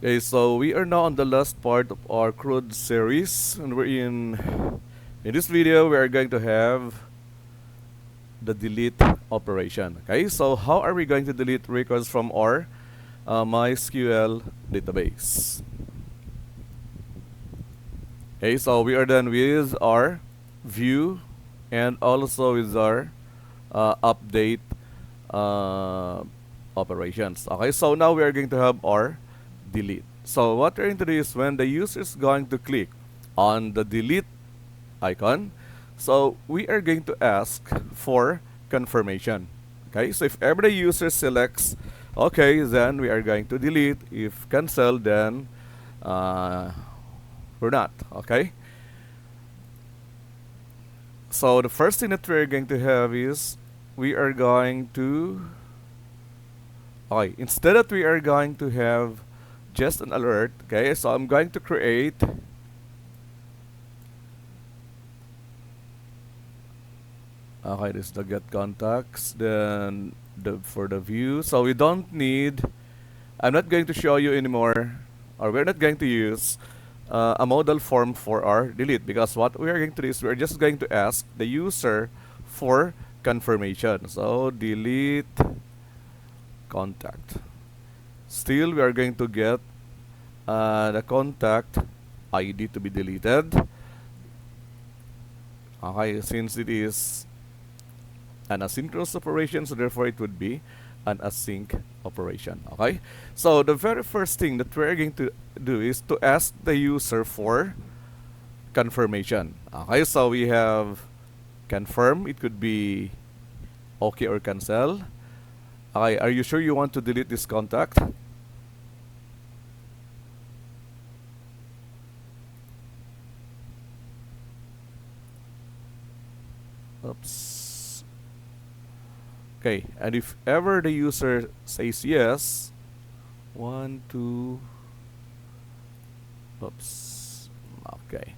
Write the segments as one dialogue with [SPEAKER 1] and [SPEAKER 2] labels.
[SPEAKER 1] Okay, so we are now on the last part of our CRUD series, and in this video we are going to have the delete operation. Okay, so how are we going to delete records from our MySQL database? Okay, so we are done with our view and also with our update uh, operations. Okay, so now we are going to have our delete. So what we're going to do is when the user is going to click on the delete icon, so we are going to ask for confirmation. Okay, so if ever the user selects okay, then we are going to delete. If cancel, then uh, we're not. Okay, so the first thing that we're going to have is we are going to okay, instead that we are going to have just an alert. Okay, so I'm going to create okay, this is the get contacts, then for the view. So we don't need, I'm not going to show you anymore, or we're not going to use a modal form for our delete, because what we are going to do is we're just going to ask the user for confirmation. So delete contact. Still, we are going to get the contact ID to be deleted. Okay, since it is an asynchronous operation, so therefore it would be an async operation. Okay, so the very first thing that we're going to do is to ask the user for confirmation. Okay, so we have confirm, it could be okay or cancel. Okay, are you sure you want to delete this contact? Oops. Okay, and if ever the user says yes, one, two, oops, okay.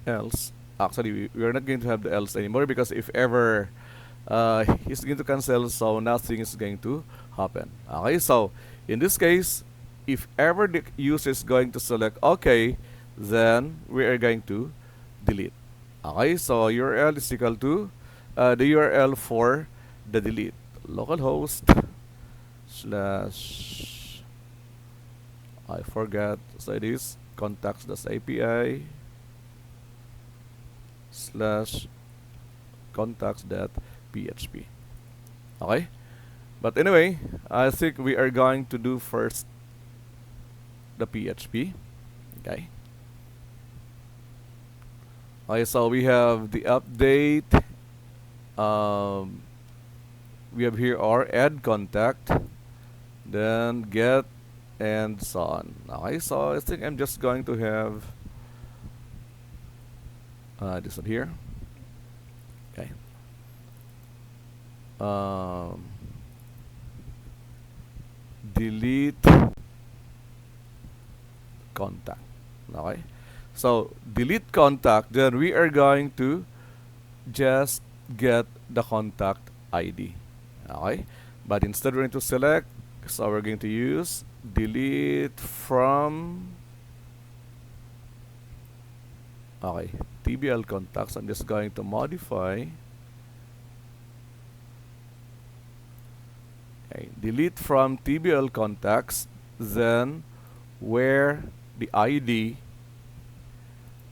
[SPEAKER 1] Else, actually, we are not going to have the else anymore, because if ever he's going to cancel, so nothing is going to happen. Okay, so in this case, if ever the user is going to select okay, then we are going to delete. Okay, so URL is equal to the URL for the delete, localhost slash, I forgot, so it is contacts.api slash contacts.php. Okay, but anyway, I think we are going to do first the PHP. Okay. Okay, so we have the update. We have here our add contact, then get, and so on. Okay, so I think I'm just going to have this one here. Okay. Delete contact. Okay. So delete contact, then we are going to just get the contact ID. Okay. But instead we're going to select, so we're going to use delete from okay, TBL contacts. I'm just going to modify okay, delete from TBL contacts, then where the ID,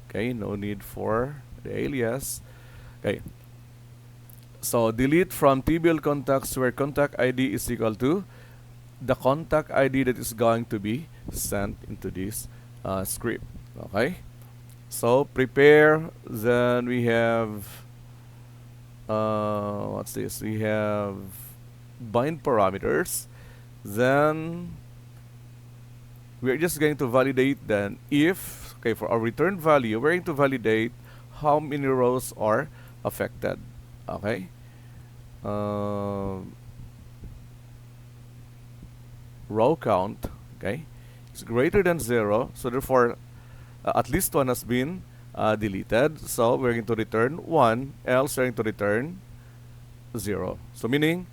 [SPEAKER 1] okay, no need for the alias. Okay, so delete from TBL contacts where contact ID is equal to the contact ID that is going to be sent into this script. Okay, so prepare, then we have what's this, we have bind parameters, then we're just going to validate then if, okay, for our return value, we're going to validate how many rows are affected. Okay. Row count, okay, is greater than 0, so therefore at least one has been deleted. So we're going to return 1, else we're going to return 0. So meaning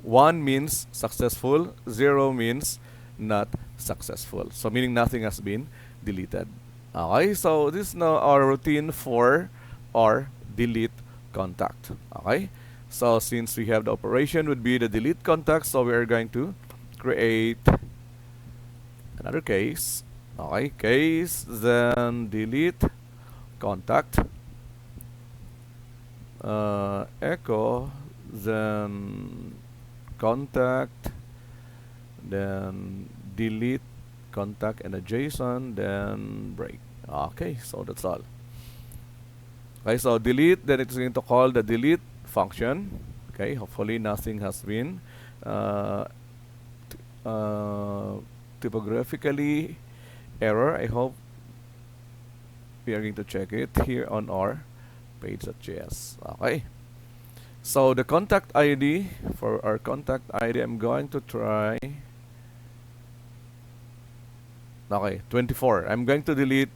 [SPEAKER 1] 1 means successful, 0 means not successful. So meaning nothing has been deleted. Okay, so this is now our routine for our delete contact. Okay, so since we have the operation would be the delete contact, so we are going to create another case. Okay, case, then delete contact, echo, then contact, then delete contact and a JSON, then break. Okay, so that's all. Okay, so delete, then it's going to call the delete function. Okay, hopefully nothing has been typographically error. I hope we are going to check it here on our page.js. Okay, so the contact ID, for our contact ID, I'm going to try, okay, 24. I'm going to delete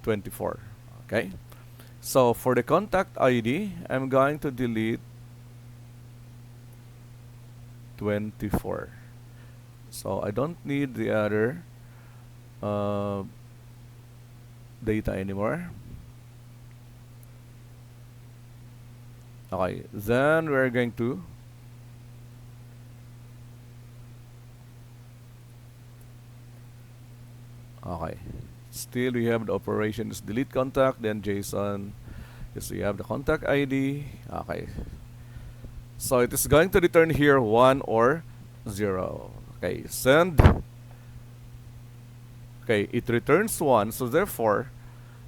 [SPEAKER 1] 24. Okay, so for the contact ID, I'm going to delete 24. So I don't need the other data anymore. Okay, then we're going to okay, still we have the operations delete contact, then JSON. Yes, we have the contact ID. Okay, so it is going to return here 1 or 0. Okay, send. Okay, it returns 1, so therefore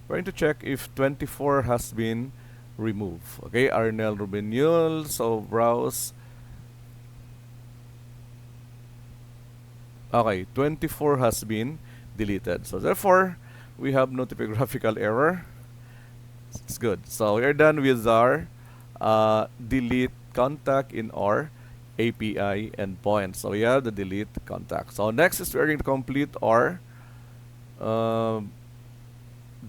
[SPEAKER 1] we're going to check if 24 has been removed. Okay, Arnel Rubinul, so browse. Okay, 24 has been deleted, so therefore we have no typographical error. It's good. So we are done with our delete contact in our API endpoint. So we have the delete contact. So next is we're going to complete our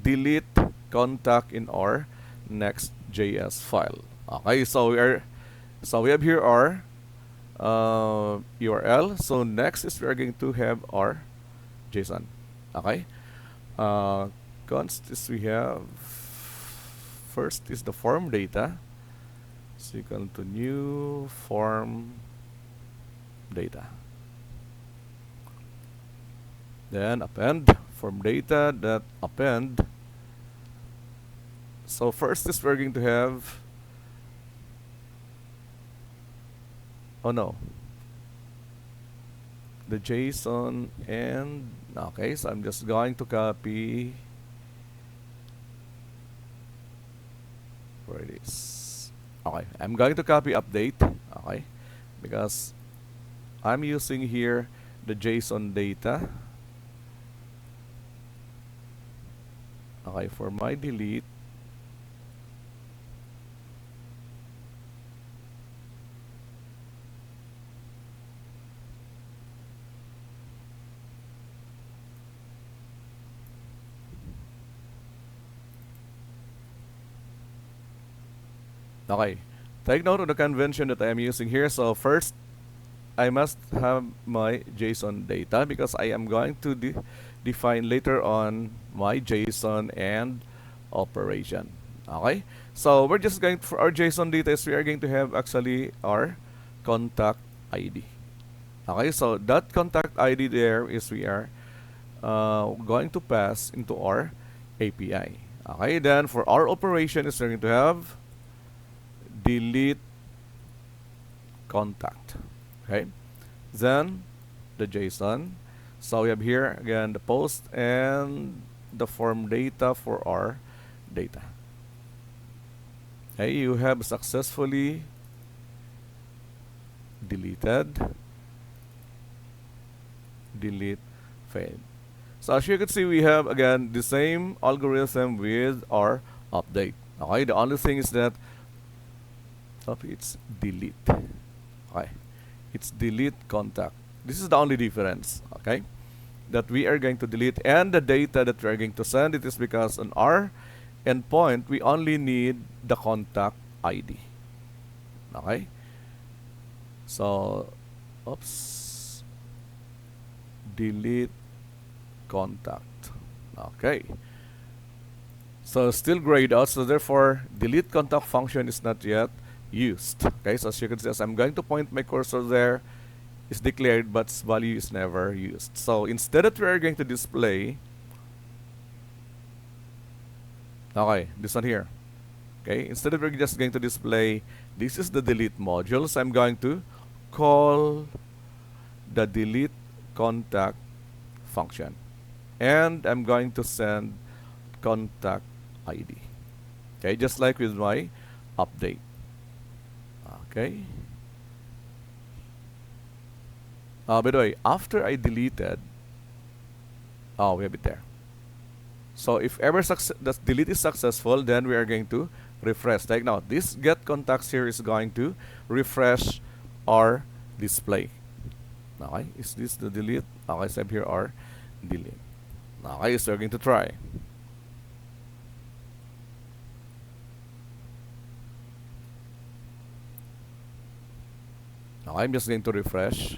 [SPEAKER 1] delete contact in our nextjs file. Okay, so we have here our URL. So next is we are going to have our JSON. Okay, const is we have, first is the form data. So equal to new form data. Then append form data that append. So first is we're going to have, oh no, the JSON, and okay, so I'm just going to copy where it is. Okay, I'm going to copy update. Okay, because I'm using here the JSON data. Okay, for my delete, okay, take note of the convention that I am using here. So first, I must have my JSON data because I am going to define later on my JSON and operation. Okay, so we're just going for our JSON data is we are going to have actually our contact ID. Okay, so that contact ID there is we are going to pass into our API. Okay, then for our operation is we're going to have delete contact. Okay, then the JSON. So we have here again the post and the form data for our data. Okay, you have successfully deleted delete failed. So as you can see, we have again the same algorithm with our update. Okay, the only thing is that it's delete. Okay, it's delete contact. This is the only difference. Okay, that we are going to delete, and the data that we are going to send, it is because on our endpoint, we only need the contact ID. Okay? So, oops, delete contact. Okay. So still grayed out, so therefore delete contact function is not yet used. Okay, so as you can see, as I'm going to point my cursor there, is declared but its value is never used. So instead that we are going to display, okay, this one here. Okay, instead of we're just going to display, this is the delete module, so I'm going to call the delete contact function. And I'm going to send contact ID. Okay, just like with my update. Okay. By the way, after I deleted, oh, we have it there. So if ever the delete is successful, then we are going to refresh. Like now, this get contacts here is going to refresh our display. Okay, is this the delete? Okay, so here are delete. Okay, so we're going to try. Now I'm just going to refresh.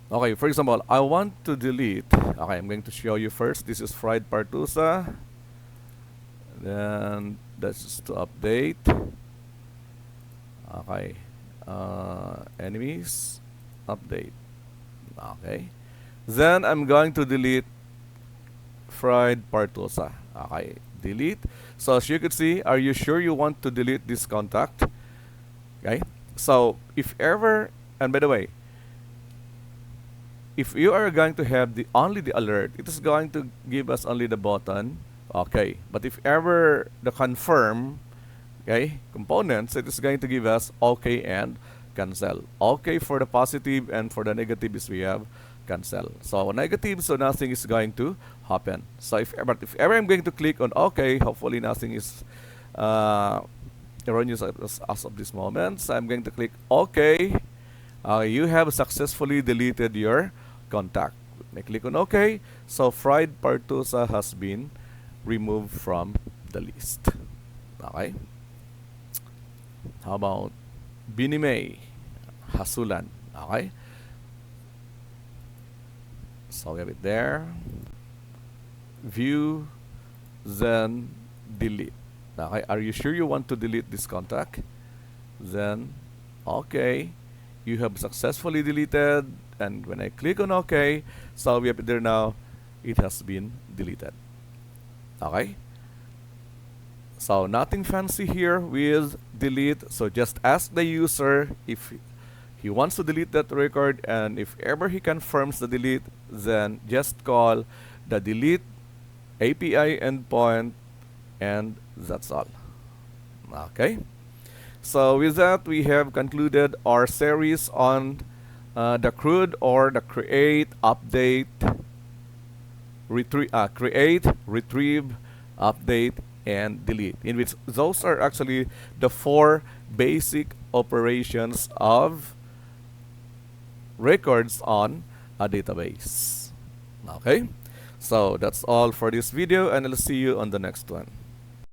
[SPEAKER 1] Okay, for example, I want to delete. Okay, I'm going to show you first. This is fried partusa. Then that's just to update. Okay, enemies, update. Okay, then I'm going to delete fried partusa. Okay, delete. So as you can see, are you sure you want to delete this contact? Okay, so if ever, and by the way, if you are going to have only the alert, it is going to give us only the button. Okay, but if ever the confirm, okay, components, it is going to give us OK and cancel. OK for the positive, and for the negative is we have cancel. So negative, so nothing is going to happen. So if ever I'm going to click on OK, hopefully nothing is erroneous as of this moment. So I'm going to click OK. You have successfully deleted your contact. I click on OK. So fried partusa has been removed from the list. Okay. How about binimay, hasulan? Okay. So we have it there. View, then delete. Okay. Are you sure you want to delete this contact? Then OK. You have successfully deleted, and when I click on OK, so we have it there now, it has been deleted. Okay, so nothing fancy here with delete. So just ask the user if he wants to delete that record, and if ever he confirms the delete, then just call the delete API endpoint, and that's all. Okay. So with that, we have concluded our series on the CRUD, or the create, update, create, retrieve, update, and delete, in which those are actually the 4 basic operations of records on a database. Okay, so that's all for this video, and I'll see you on the next one.